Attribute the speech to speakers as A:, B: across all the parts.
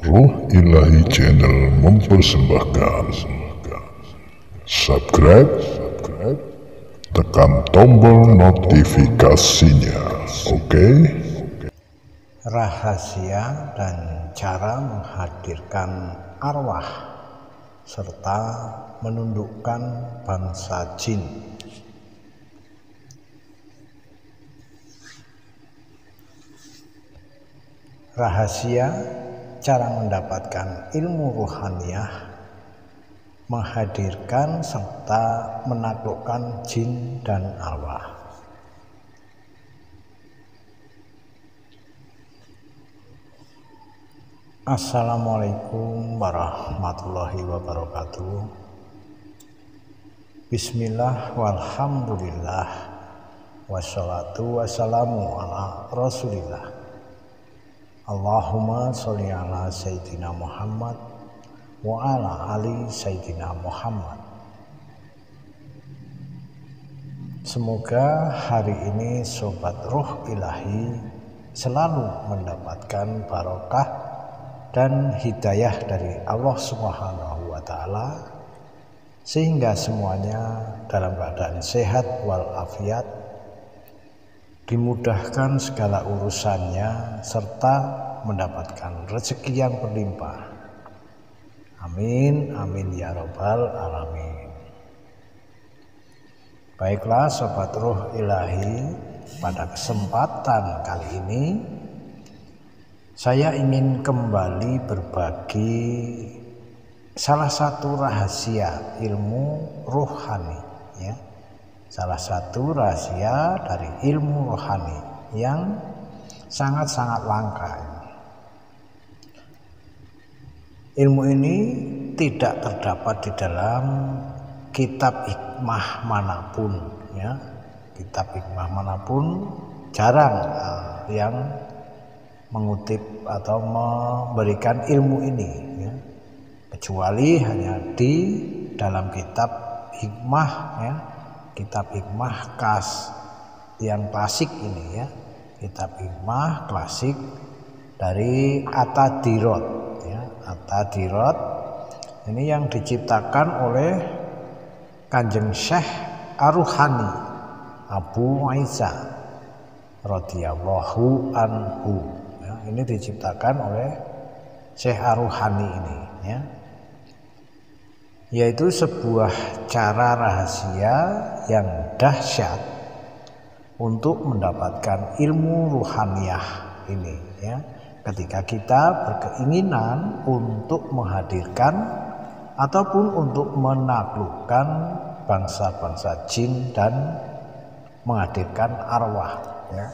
A: Ruh Ilahi Channel mempersembahkan. Subscribe, tekan tombol notifikasinya, oke?
B: Rahasia dan cara menghadirkan arwah serta menundukkan bangsa jin. Rahasia cara mendapatkan ilmu ruhaniyah, menghadirkan serta menaklukkan jin dan arwah. Assalamualaikum warahmatullahi wabarakatuh. Bismillah walhamdulillah, wassalatu wassalamu ala rasulillah. Allahumma sholli ala sayyidina Muhammad wa ala ali sayyidina Muhammad. Semoga hari ini sobat Ruh Ilahi selalu mendapatkan barokah dan hidayah dari Allah Subhanahu wa Ta'ala, sehingga semuanya dalam keadaan sehat walafiat, dimudahkan segala urusannya serta mendapatkan rezeki yang berlimpah. Amin amin ya rabbal alamin. Baiklah sobat Ruh Ilahi, pada kesempatan kali ini saya ingin kembali berbagi salah satu rahasia ilmu rohani, ya. Salah satu rahasia dari ilmu rohani yang sangat-sangat langka. Ilmu ini tidak terdapat di dalam kitab hikmah manapun, ya. Kitab hikmah manapun jarang yang mengutip atau memberikan ilmu ini, ya. Kecuali hanya di dalam kitab hikmah, ya. Kitab hikmah yang klasik ini, ya. Kitab hikmah klasik dari At-Tadirot, ya. At-Tadirot ini yang diciptakan oleh Kanjeng Syekh Ar-Ruhani Abu Isa radhiyallahu anhu. Ini diciptakan oleh Syekh Ar-Ruhani ini, ya. Yaitu sebuah cara rahasia yang dahsyat untuk mendapatkan ilmu ruhaniyah ini, ya. Ketika kita berkeinginan untuk menghadirkan ataupun untuk menaklukkan bangsa-bangsa jin dan menghadirkan arwah, ya.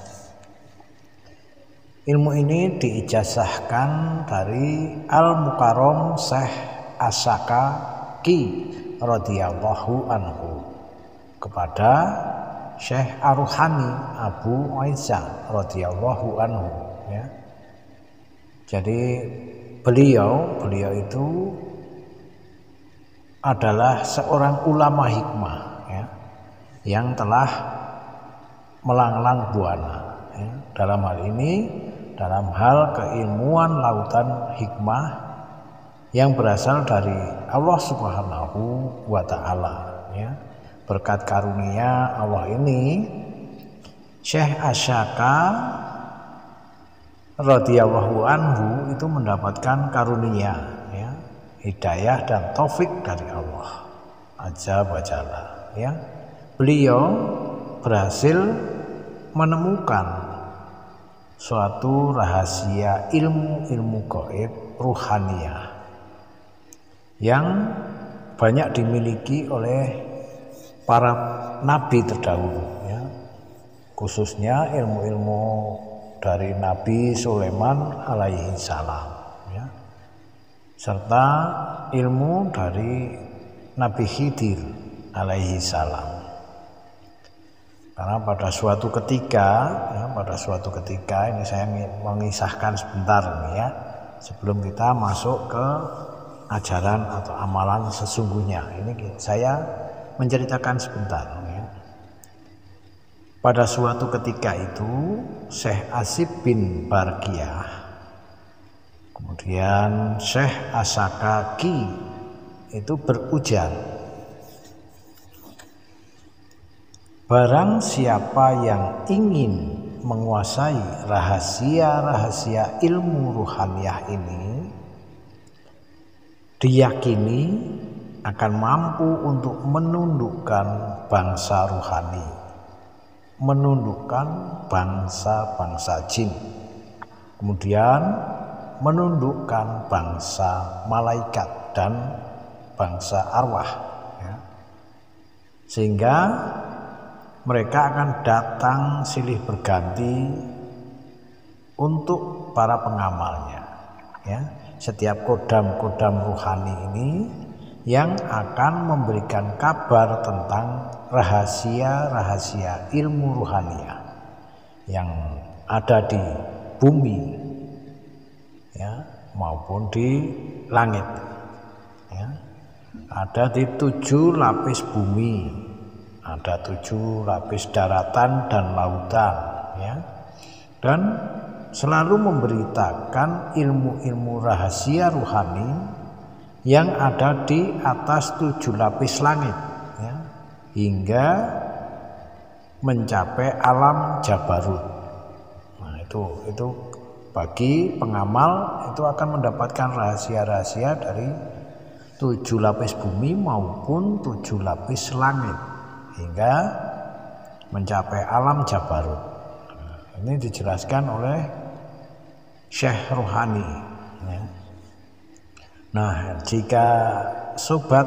B: Ilmu ini diijazahkan dari Al-Mukarram Syekh As-Sakaki radhiyallahu anhu kepada Syekh Ar-Ruhani Abu Isa radhiyallahu anhu, ya. Jadi beliau itu adalah seorang ulama hikmah, ya, yang telah melanglang buana, ya. Dalam hal ini, dalam hal keilmuan lautan hikmah yang berasal dari Allah Subhanahu wa Ta'ala, ya. Berkat karunia Allah ini, Syekh As-Saka radhiyallahu anhu itu mendapatkan karunia, ya, hidayah dan taufik dari Allah Azza wa Jalla, ya. Beliau berhasil menemukan suatu rahasia ilmu gaib ruhaniyah yang banyak dimiliki oleh para nabi terdahulu, ya. Khususnya ilmu-ilmu dari Nabi Sulaiman alaihi salam, ya. Serta ilmu dari Nabi Khidir alaihi salam. Karena pada suatu ketika ini saya mengisahkan sebentar nih, ya, sebelum kita masuk ke ajaran atau amalan sesungguhnya. Ini saya menceritakan sebentar, ya. Pada suatu ketika itu Syekh Asib bin Barkiyah Kemudian Syekh Asakaki itu berujar, barang siapa yang ingin menguasai rahasia-rahasia ilmu ruhaniyah ini, diyakini akan mampu untuk menundukkan bangsa ruhani, menundukkan bangsa-bangsa jin, kemudian menundukkan bangsa malaikat dan bangsa arwah, ya. Sehingga mereka akan datang silih berganti untuk para pengamalnya, ya. Setiap kodam-kodam ruhani ini yang akan memberikan kabar tentang rahasia-rahasia ilmu ruhaniyah yang ada di bumi, ya, maupun di langit, ya. Ada di 7 lapis bumi, ada 7 lapis daratan dan lautan, ya. Dan selalu memberitakan ilmu-ilmu rahasia ruhani yang ada di atas 7 lapis langit, ya, hingga mencapai alam Jabarut. Nah, itu bagi pengamal itu akan mendapatkan rahasia-rahasia dari 7 lapis bumi maupun 7 lapis langit hingga mencapai alam Jabarut. Nah, ini dijelaskan oleh Syekh Ruhani, ya. Nah, jika sobat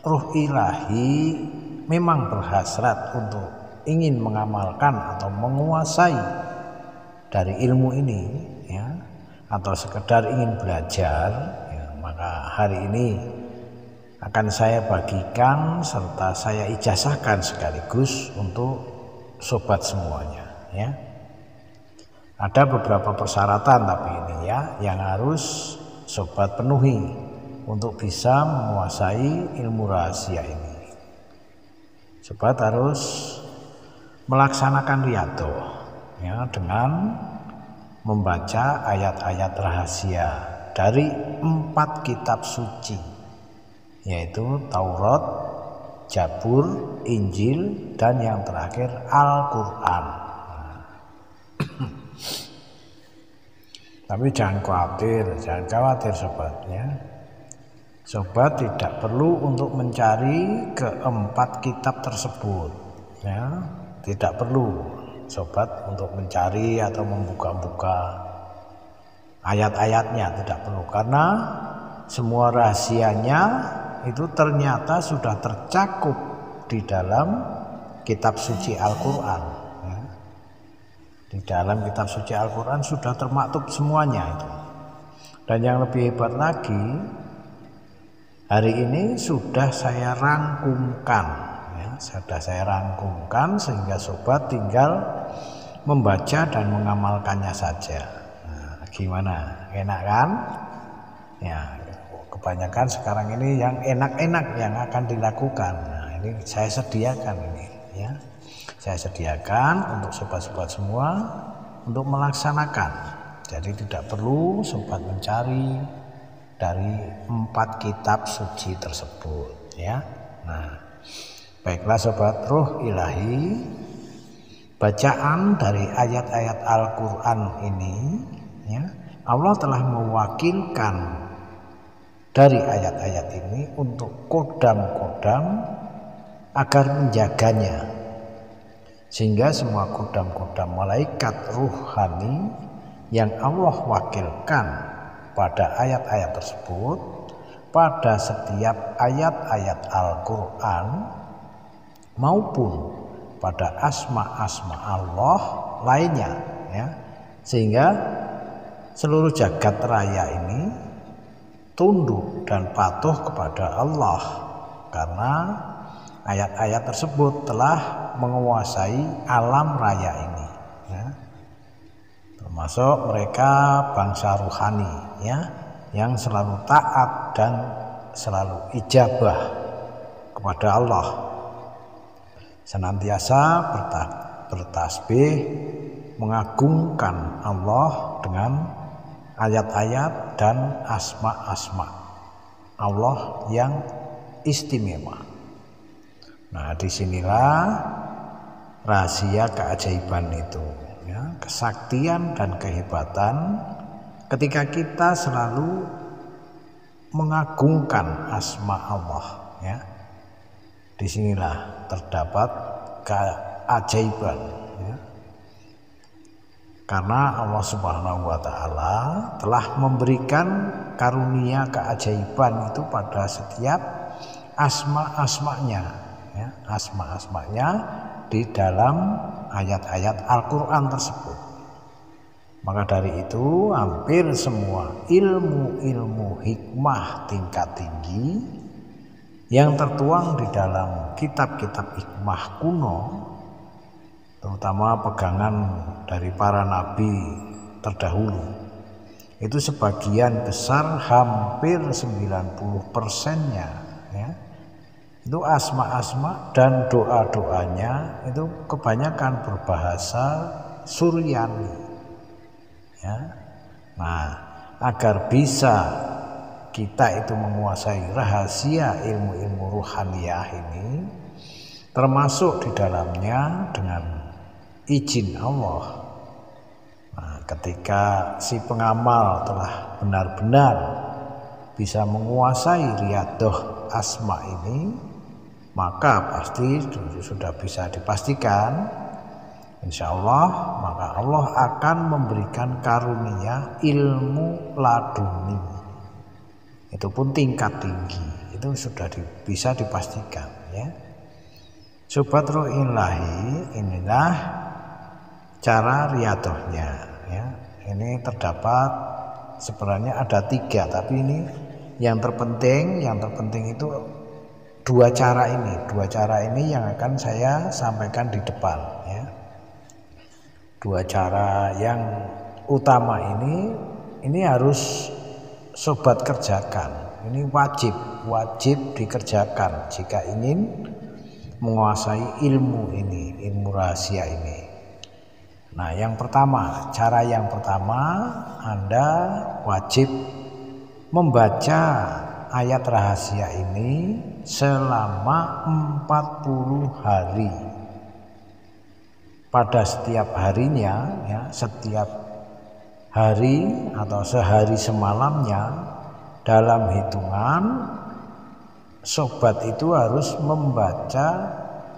B: ruh ilahi memang berhasrat untuk ingin mengamalkan atau menguasai dari ilmu ini, ya, atau sekedar ingin belajar, ya, maka hari ini akan saya bagikan serta saya ijazahkan sekaligus untuk sobat semuanya, ya. Ada beberapa persyaratan tapi ini, ya, yang harus sobat penuhi untuk bisa menguasai ilmu rahasia ini. Sobat harus melaksanakan riyadhah, ya, dengan membaca ayat-ayat rahasia dari 4 kitab suci, yaitu Taurat, Jabur, Injil, dan yang terakhir Al-Quran. Tapi jangan khawatir sobat, ya. Sobat tidak perlu untuk mencari ke-4 kitab tersebut, ya. Tidak perlu sobat untuk mencari atau membuka-buka ayat-ayatnya, tidak perlu, karena semua rahasianya itu ternyata sudah tercakup di dalam kitab suci Al-Quran, ya. Di dalam kitab suci Al-Quran sudah termaktub semuanya itu. Dan yang lebih hebat lagi, hari ini sudah saya rangkumkan, ya, sudah saya rangkumkan sehingga sobat tinggal membaca dan mengamalkannya saja. Nah, gimana? Enak kan? Ya, kebanyakan sekarang ini yang enak-enak yang akan dilakukan. Nah, ini saya sediakan ini, ya. Saya sediakan untuk sobat-sobat semua untuk melaksanakan. Jadi tidak perlu sobat mencari dari 4 kitab suci tersebut, ya. Nah, baiklah sobat ruh ilahi, bacaan dari ayat-ayat Al-Quran ini, ya, Allah telah mewakilkan dari ayat-ayat ini untuk kodam-kodam agar menjaganya, sehingga semua kodam-kodam malaikat ruhani yang Allah wakilkan pada ayat-ayat tersebut, pada setiap ayat-ayat Al-Quran maupun pada asma-asma Allah lainnya, ya, sehingga seluruh jagat raya ini tunduk dan patuh kepada Allah karena ayat-ayat tersebut telah menguasai alam raya ini, ya. Termasuk mereka bangsa ruhani, ya, yang selalu taat dan selalu ijabah kepada Allah, senantiasa bertasbih mengagungkan Allah dengan ayat-ayat dan asma-asma Allah yang istimewa. Nah, disinilah rahasia keajaiban itu, ya, kesaktian dan kehebatan ketika kita selalu mengagungkan asma Allah, ya. Disinilah terdapat keajaiban, ya. Karena Allah Subhanahu wa Ta'ala telah memberikan karunia keajaiban itu pada setiap asma-asmanya, ya, asma-asmanya di dalam ayat-ayat Al-Quran tersebut. Maka dari itu hampir semua ilmu-ilmu hikmah tingkat tinggi yang tertuang di dalam kitab-kitab hikmah kuno, terutama pegangan dari para nabi terdahulu, itu sebagian besar hampir 90%-nya, ya, itu asma-asma dan doa-doanya itu kebanyakan berbahasa Suryani, ya. Nah, agar bisa kita itu menguasai rahasia ilmu-ilmu ruhaniyah ini, termasuk di dalamnya dengan izin Allah. Nah, ketika si pengamal telah benar-benar bisa menguasai riyadhah asma ini, maka pasti sudah bisa dipastikan, insya Allah, maka Allah akan memberikan karunia ilmu laduni. Itu pun tingkat tinggi, itu sudah bisa dipastikan, ya. Sobat Ruh Ilahi, inilah cara riyadhahnya, ya. Ini terdapat sebenarnya ada 3, tapi ini yang terpenting itu dua cara ini yang akan saya sampaikan di depan, ya. Dua cara yang utama ini harus sobat kerjakan. Ini wajib dikerjakan jika ingin menguasai ilmu ini, ilmu rahasia ini. Nah, cara yang pertama, Anda wajib membaca ayat rahasia ini selama 40 hari. Pada setiap harinya, ya, setiap hari atau sehari semalamnya, dalam hitungan sobat itu harus membaca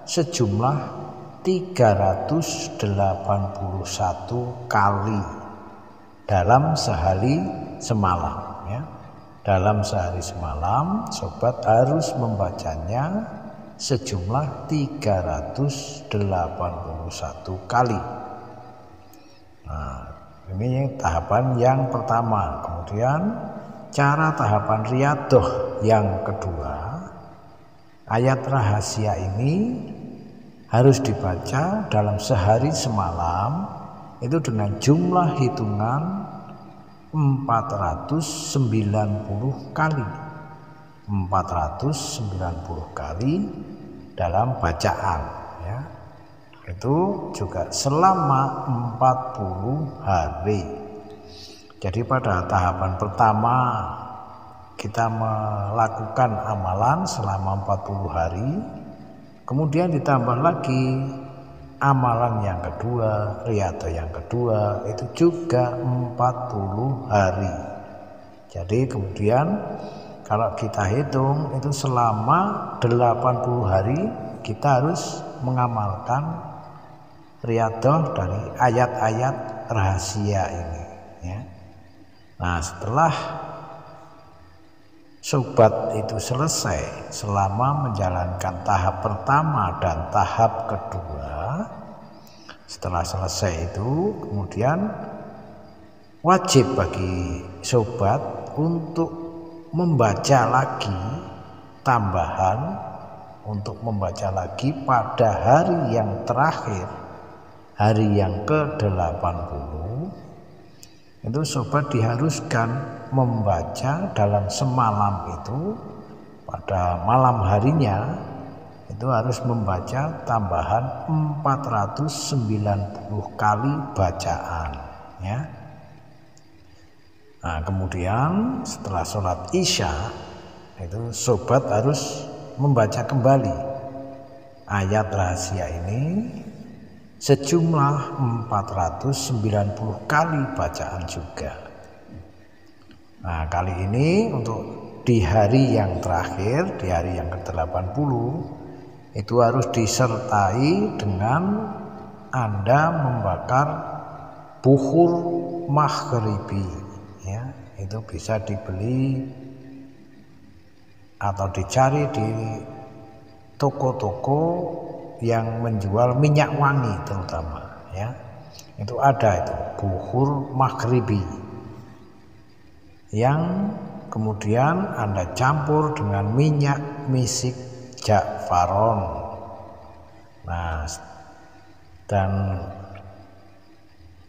B: sejumlah 381 kali dalam sehari semalam, ya. Dalam sehari semalam sobat harus membacanya sejumlah 381 kali. Nah, ini tahapan yang pertama. Kemudian cara tahapan riyadhah yang kedua, ayat rahasia ini harus dibaca dalam sehari semalam itu dengan jumlah hitungan 490 kali. 490 kali dalam bacaan, ya. Itu juga selama 40 hari. Jadi pada tahapan pertama kita melakukan amalan selama 40 hari. Kemudian ditambah lagi amalan yang kedua, riyadhah yang kedua, itu juga 40 hari. Jadi kemudian kalau kita hitung itu selama 80 hari kita harus mengamalkan riyadhah dari ayat-ayat rahasia ini, ya. Nah, setelah sobat itu selesai selama menjalankan tahap pertama dan tahap kedua, setelah selesai itu kemudian wajib bagi sobat untuk membaca lagi tambahan, untuk membaca lagi pada hari yang terakhir, hari yang ke-80, itu sobat diharuskan membaca dalam semalam itu, pada malam harinya itu harus membaca tambahan 490 kali bacaan, ya. Nah, kemudian setelah sholat Isya itu sobat harus membaca kembali ayat rahasia ini sejumlah 490 kali bacaan juga. Nah, kali ini untuk di hari yang terakhir, di hari yang ke-80 itu harus disertai dengan Anda membakar bukhur maghribi, ya, itu bisa dibeli atau dicari di toko-toko yang menjual minyak wangi terutama, ya. Itu ada itu bukhur maghribi yang kemudian Anda campur dengan minyak misik Ja'faron. Nah, dan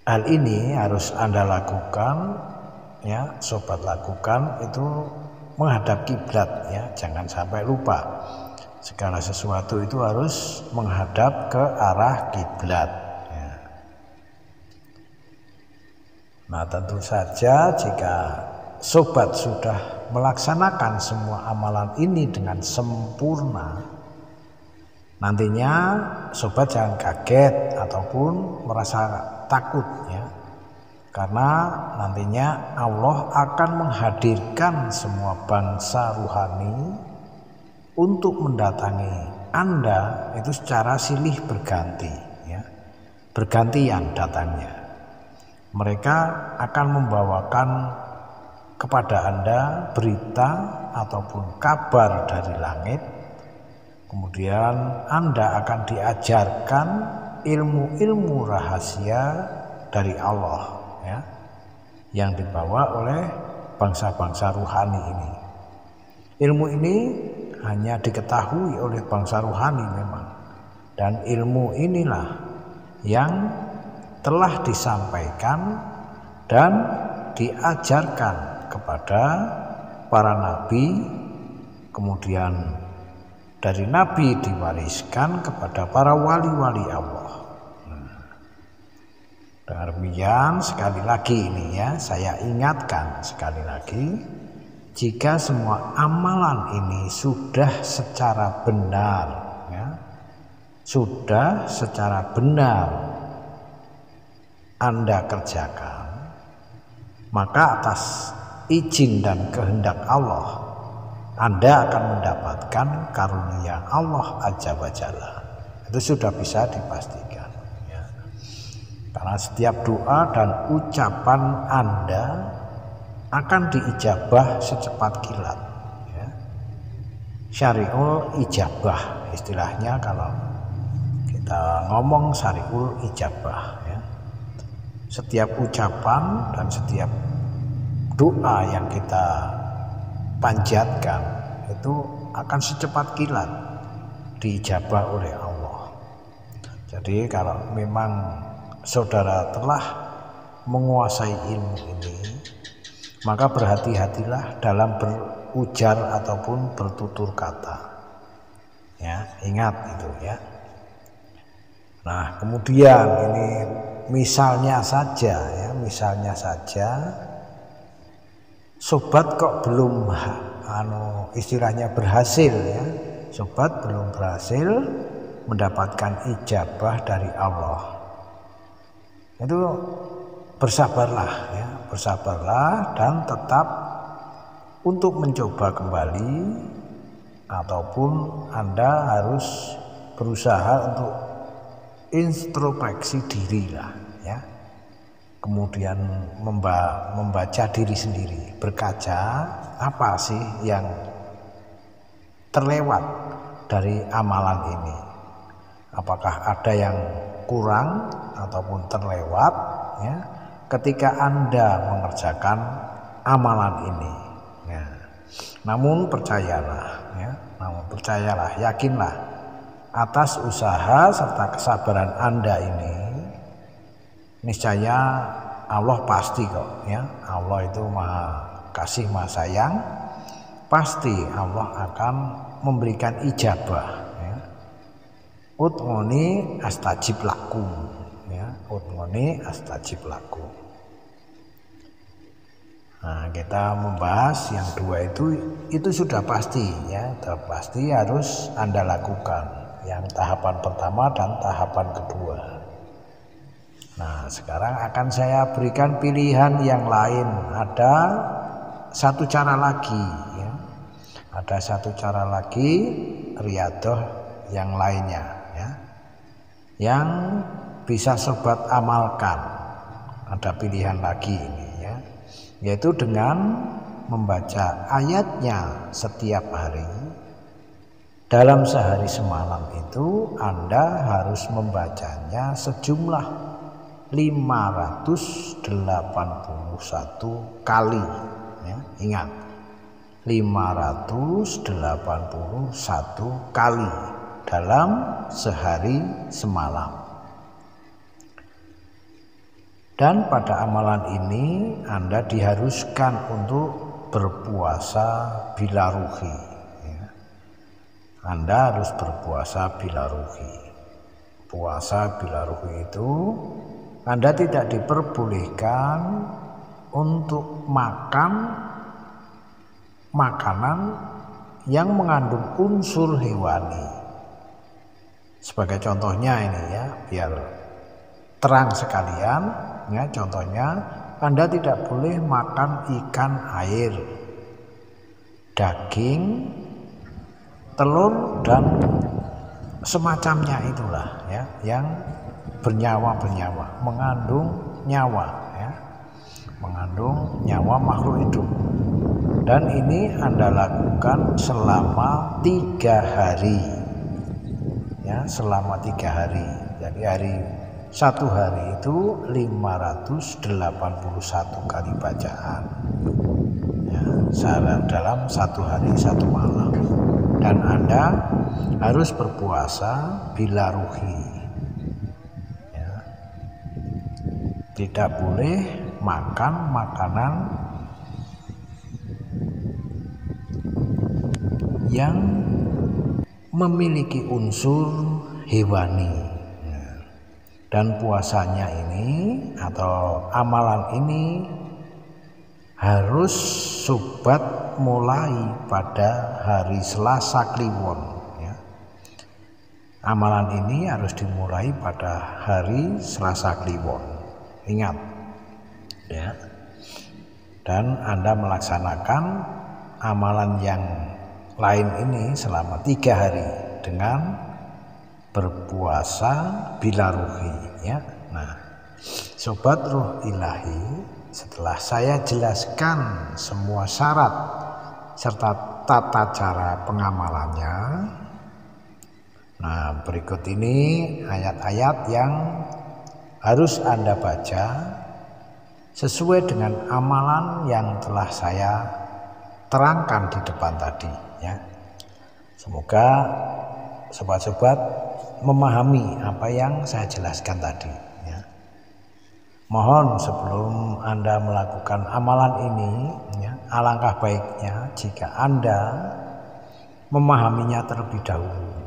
B: hal ini harus Anda lakukan, ya, sobat lakukan itu menghadap kiblat, ya, jangan sampai lupa. Segala sesuatu itu harus menghadap ke arah kiblat. Ya. Nah, tentu saja jika sobat sudah melaksanakan semua amalan ini dengan sempurna, nantinya sobat jangan kaget ataupun merasa takut, ya, karena nantinya Allah akan menghadirkan semua bangsa ruhani untuk mendatangi Anda itu secara silih berganti, ya, bergantian datangnya. Mereka akan membawakan kepada Anda berita ataupun kabar dari langit. Kemudian Anda akan diajarkan ilmu-ilmu rahasia dari Allah, ya, yang dibawa oleh bangsa-bangsa ruhani ini. Ilmu ini hanya diketahui oleh bangsa ruhani memang, dan ilmu inilah yang telah disampaikan dan diajarkan kepada para nabi, kemudian dari nabi diwariskan kepada para wali-wali Allah. Demikian sekali lagi ini, ya, saya ingatkan sekali lagi, jika semua amalan ini sudah secara benar, ya, sudah secara benar Anda kerjakan, maka atas izin dan kehendak Allah Anda akan mendapatkan karunia Allah Azza wa Jalla. Itu sudah bisa dipastikan, ya. Karena setiap doa dan ucapan Anda akan diijabah secepat kilat, ya. Syari'ul ijabah istilahnya, kalau kita ngomong syari'ul ijabah, ya. Setiap ucapan dan setiap doa yang kita panjatkan itu akan secepat kilat diijabah oleh Allah. Jadi kalau memang saudara telah menguasai ilmu ini, maka berhati-hatilah dalam berujar ataupun bertutur kata, ya, ingat itu, ya. Nah, kemudian ini misalnya saja, ya, misalnya saja sobat kok belum istilahnya berhasil, ya, sobat belum berhasil mendapatkan ijabah dari Allah, itu bersabarlah, ya, bersabarlah dan tetap untuk mencoba kembali, ataupun Anda harus berusaha untuk introspeksi diri lah, ya. Kemudian membaca diri sendiri, berkaca apa sih yang terlewat dari amalan ini, apakah ada yang kurang ataupun terlewat, ya, ketika Anda mengerjakan amalan ini, ya. Namun percayalah, ya, yakinlah atas usaha serta kesabaran Anda ini, niscaya Allah pasti kok, ya, Allah itu maha kasih maha sayang, pasti Allah akan memberikan ijabah, ya. Ud'uni astajib lakum, ya, ud'uni astajib lakum. Nah, kita membahas yang dua itu sudah pasti ya, sudah pasti harus Anda lakukan. Yang tahapan pertama dan tahapan kedua. Nah, sekarang akan saya berikan pilihan yang lain. Ada satu cara lagi ya. Ada satu cara lagi riyadhah yang lainnya ya. Yang bisa sobat amalkan. Ada pilihan lagi ini ya. Yaitu dengan membaca ayatnya setiap hari. Dalam sehari semalam itu Anda harus membacanya sejumlah 581 kali ya. Ingat, 581 kali dalam sehari semalam. Dan pada amalan ini Anda diharuskan untuk berpuasa bila ruhi ya. Anda harus berpuasa bila ruhi. Puasa bila ruhi itu Anda tidak diperbolehkan untuk makan makanan yang mengandung unsur hewani. Sebagai contohnya ini ya, biar terang sekalian ya, contohnya Anda tidak boleh makan ikan air, daging, telur dan semacamnya itulah ya, yang bernyawa, mengandung nyawa ya, mengandung nyawa makhluk hidup. Dan ini Anda lakukan selama 3 hari ya, selama 3 hari. Jadi satu hari itu 581 kali bacaan ya, dalam satu hari satu malam. Dan Anda harus berpuasa bila ruhi ya. Tidak boleh makan makanan yang memiliki unsur hewani. Dan puasanya ini atau amalan ini harus sobat mulai pada hari Selasa Kliwon ya. Amalan ini harus dimulai pada hari Selasa Kliwon. Ingat ya. Dan Anda melaksanakan amalan yang lain ini selama 3 hari dengan berpuasa bila ruhi ya. Nah, sobat ruh ilahi, setelah saya jelaskan semua syarat serta tata cara pengamalannya, nah berikut ini ayat-ayat yang harus Anda baca sesuai dengan amalan yang telah saya terangkan di depan tadi ya. Semoga sobat-sobat memahami apa yang saya jelaskan tadi ya. Mohon sebelum Anda melakukan amalan ini ya, alangkah baiknya jika Anda memahaminya terlebih dahulu,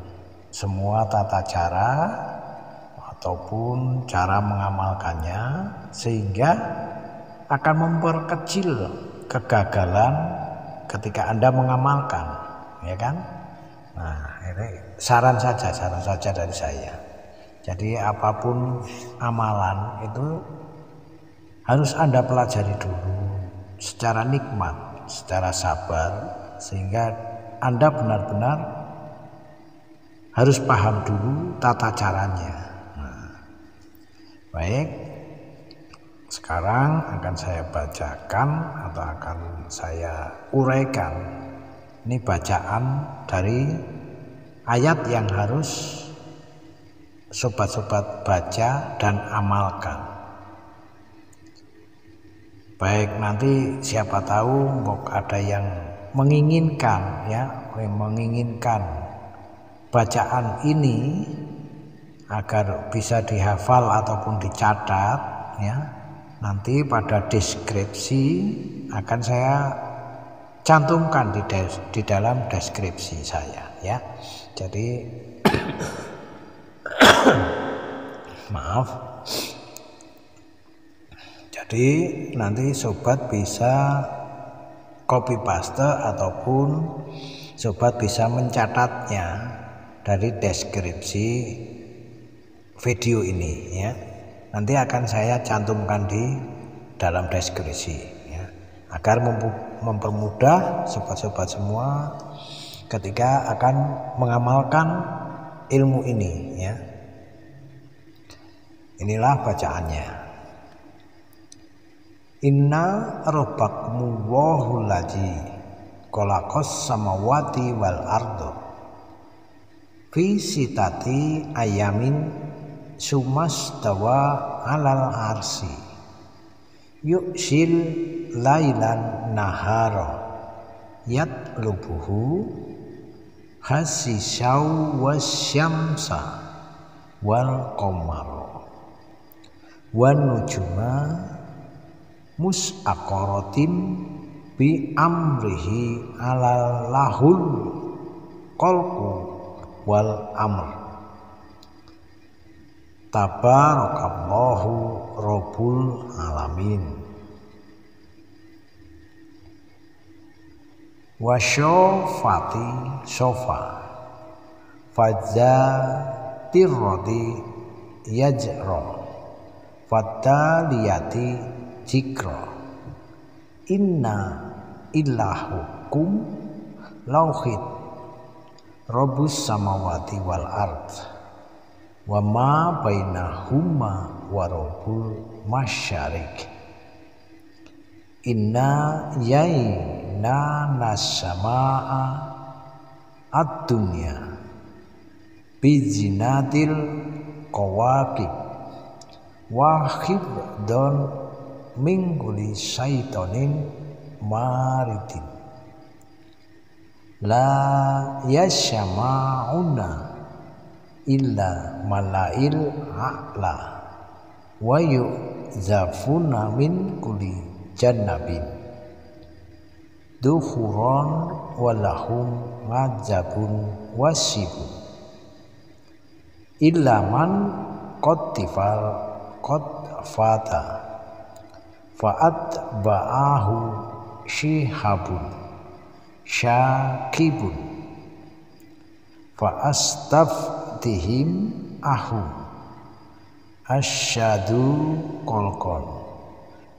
B: semua tata cara ataupun cara mengamalkannya, sehingga akan memperkecil kegagalan ketika Anda mengamalkan ya kan. Nah, ini saran saja dari saya. Jadi apapun amalan itu harus Anda pelajari dulu secara nikmat, secara sabar, sehingga Anda benar-benar harus paham dulu tata caranya. Nah, baik, sekarang akan saya bacakan atau akan saya uraikan ini bacaan dari ayat yang harus sobat-sobat baca dan amalkan. Baik, nanti siapa tahu ada yang menginginkan bacaan ini agar bisa dihafal ataupun dicatat ya. Nanti pada deskripsi akan saya cantumkan di dalam deskripsi saya ya. Jadi maaf. Jadi nanti sobat bisa copy paste ataupun sobat bisa mencatatnya dari deskripsi video ini ya. Nanti akan saya cantumkan di dalam deskripsi ya, agar mempermudah sobat-sobat semua ketika akan mengamalkan ilmu ini ya. Inilah bacaannya. Inna rabbakumullahu ladzi khalaqas samawati wal ardo fi sitati ayamin sumastawa alal arsi yu'sil lailan nahara yatlubuhu hasisau wasyamsa wal qamara wan nujuma mus'aqaratin bi amrihi alal lahul qalqu wal amr. Tabarakallahu rabbul alamin. Wa syafati sofa fadza tirrodi yajra fataliyati jikra inna ilahukum lauhid robus samawati wal ard wa ma bainahuma warobul masyarik inna yaina nasamaa ad-dunya bizinatil qawaqib wa khibdon mingguli syaitonin maridin la yasyama'una illa malail a'la wa yu'zafuna min kulli jannabin dukhuran walahum ngajabun wasibun illa man qattifal qatfata fa'at ba'ahu shihabun syakibun fa'astaftihim ahum asyadu kolkon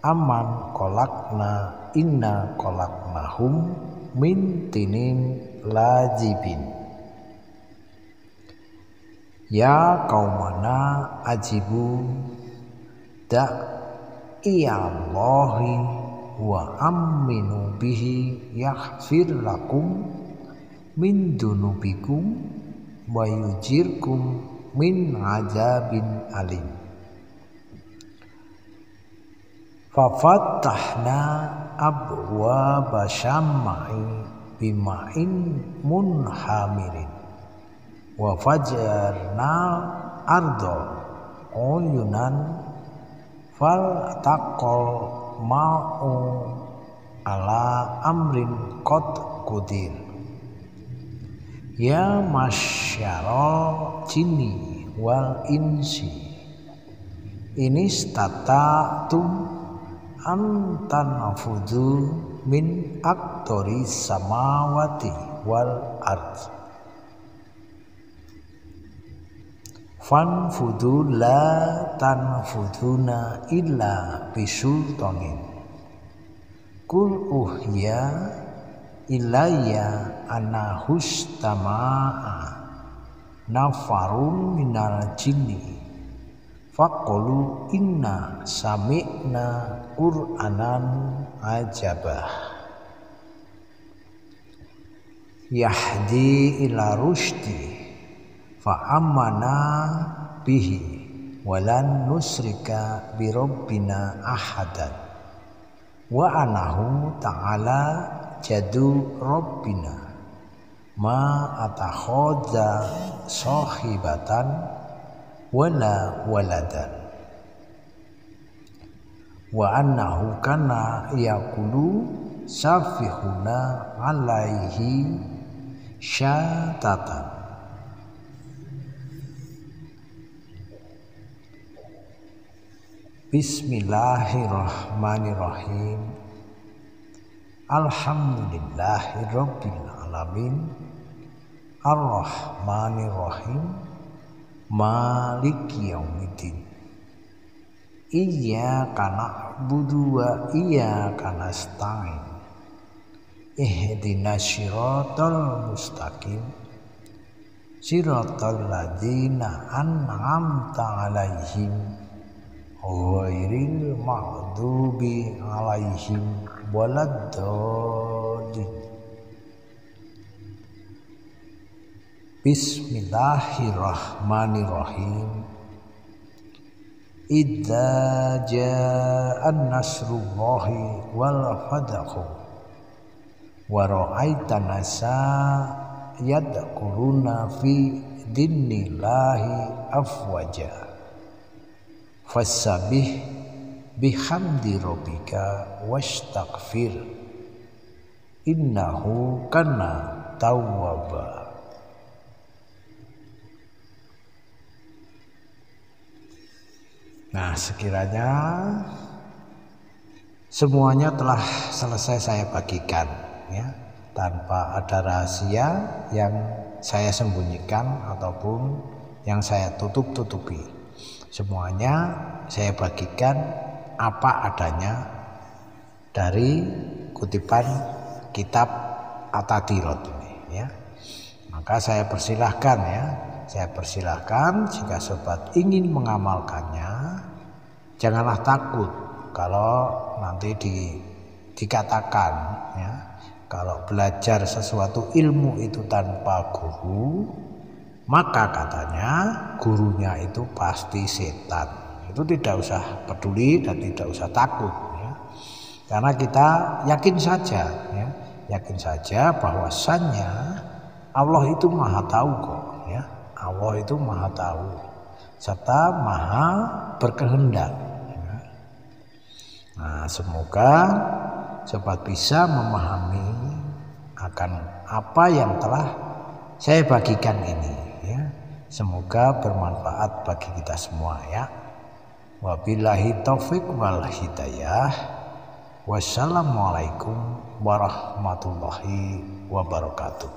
B: aman kolakna inna kolaknahum min tinin lajibin ya qaumana ajibu Allahi wa aminu bihi yaghfir lakum min dunubikum wa yujirkum min azabin alim. Fafatahna abwaba syam'i bima'in munhamirin wa fajarna ardo uyunan fal taqol ma'u ala amrin qad qudir ya masyarul jinni wal insi inistata'tum antanafudhu min aqtori samawati wal ardh fanfudu la tanfuduna illa bisultanin kul uhya ilayya anahustama'a nafarun minal jinni faqalu inna sami'na qur'anan ajabah yahdi ila rusydi fa'amana bihi walan nusrika birabbina ahadan wa anahu ta'ala jadu rabbina ma atakhadha sahibatan wala waladan wa annahu kana yaqulu safihuna alaihi syatatan. Bismillahirrahmanirrahim. Alhamdulillahirabbil alamin. Ar-Rahmanirrahim. Maliki yaumiddin. Iyyaka na'budu wa iyyaka nasta'in. Ihdinas siratal mustaqim. Siratal ladzina an'amta 'alaihim ghairil maghdubi 'alaihim waladdallin. Bismillahirrahmanirrahim. Idza ja'an nasrullahi wal fathu wa ra'aitan nasa yadkhuluna fi dinillahi afwaja fasabbih bihamdi rabbika wastaghfir innahu kana tawwaba. Nah, sekiranya semuanya telah selesai saya bagikan, ya, tanpa ada rahasia yang saya sembunyikan ataupun yang saya tutup-tutupi. Semuanya saya bagikan apa adanya dari kutipan kitab At-Tadhirat ini, ya. Maka saya persilahkan, ya. Saya persilahkan jika sobat ingin mengamalkannya, janganlah takut kalau nanti dikatakan, ya, kalau belajar sesuatu ilmu itu tanpa guru, maka katanya gurunya itu pasti setan. Itu tidak usah peduli dan tidak usah takut, ya. Karena kita yakin saja, ya, yakin saja bahwasannya Allah itu maha tahu kok, ya. Allah itu maha tahu serta maha berkehendak, ya. Nah, semoga sobat bisa memahami akan apa yang telah saya bagikan ini, ya. Semoga bermanfaat bagi kita semua, ya. Wabillahi taufik wal hidayah. Wassalamualaikum warahmatullahi wabarakatuh.